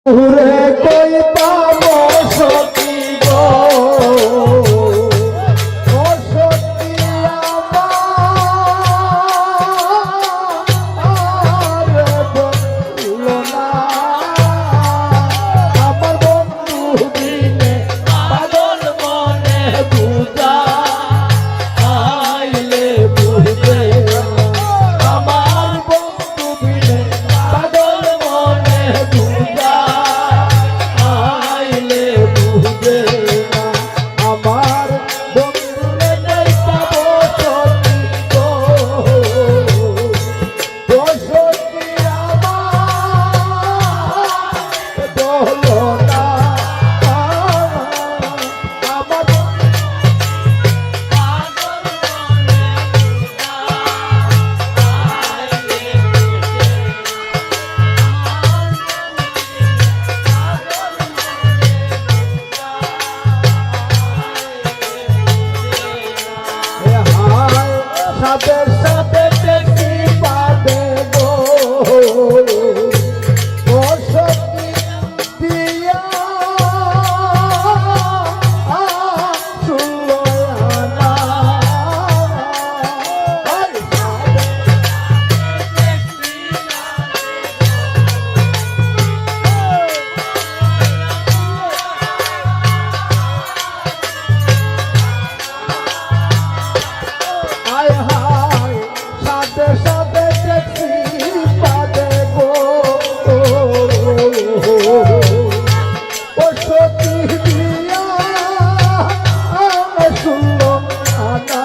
ওরে কই পাবো সখী গো ও সখী আমার বন্ধু না আমার বন্ধু দিনে পাগল মনে বুঝা আইলে বুঝবে আমার বন্ধু দিনে পাগল মনে বুঝা আইলে বুঝবে না আমার বন্ধুরে নাই পাবো সখী গো ও সখী আমার বলো না আমার সাথে সাথে দেখি পাবে গো ও সখী দিয়া শুনলো না আয় হায় সাথে সাথে দেখি পাবে গো ও সখী দিয়া শুনলো না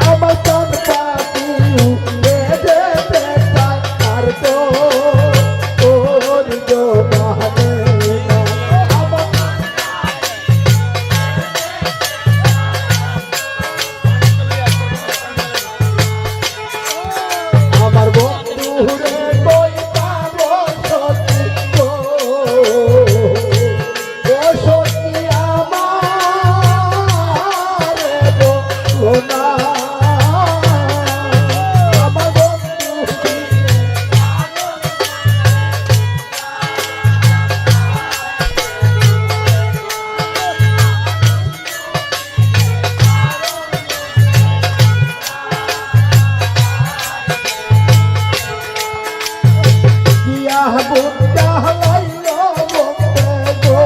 আমার চাঁদ পাখি উড়ে যেতে চায় আর তো ওর জবানে না আমার বন্ধুরে কই পাবো সখী গো ও সখী আমার বন্ধু না আমার বন্ধু দিয়া বুদ্ধা হলাইলো বন্ধে গো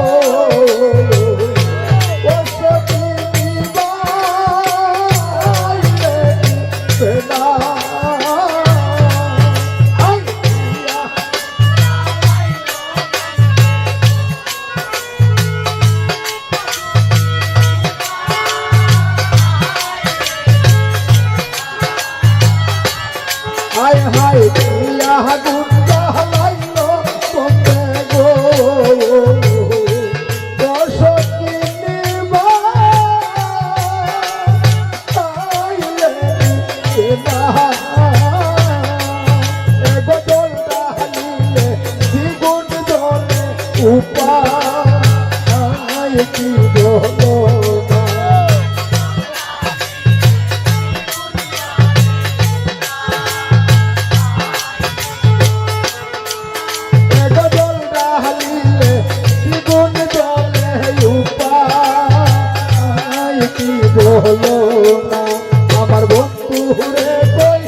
ও সখী দিবাইলে বেলা আই দিয়া হায় হায় দিয়া বুদ্ধা হলাইলো বন্ধে গো ও সখী দিবাইলে বেলা এগো দোল ডালিলে দ্বিগুণ জলে উপায় কি হলো না এগো দোল ডালিলে দ্বিগুণ জলে উপায় কি হলো না আমার বন্ধু রে কই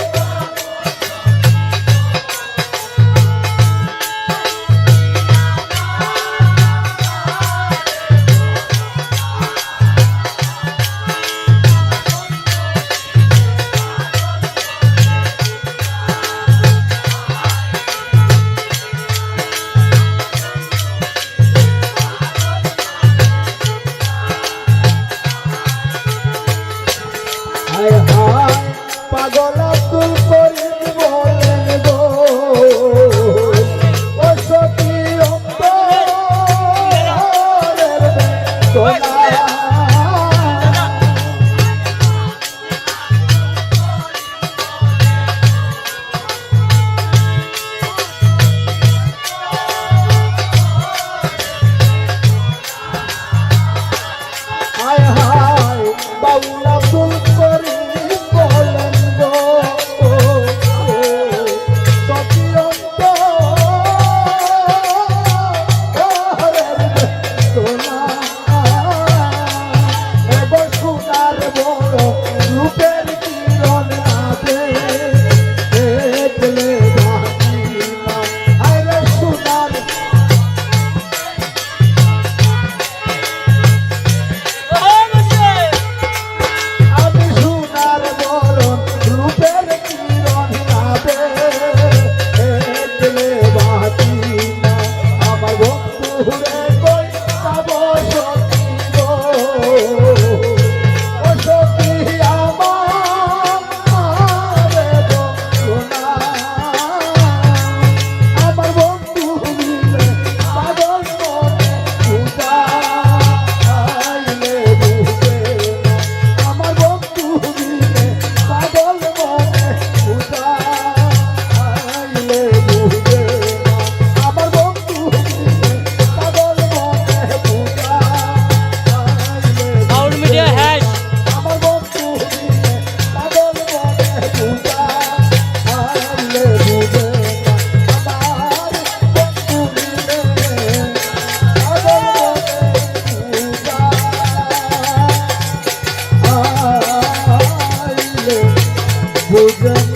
বুঝে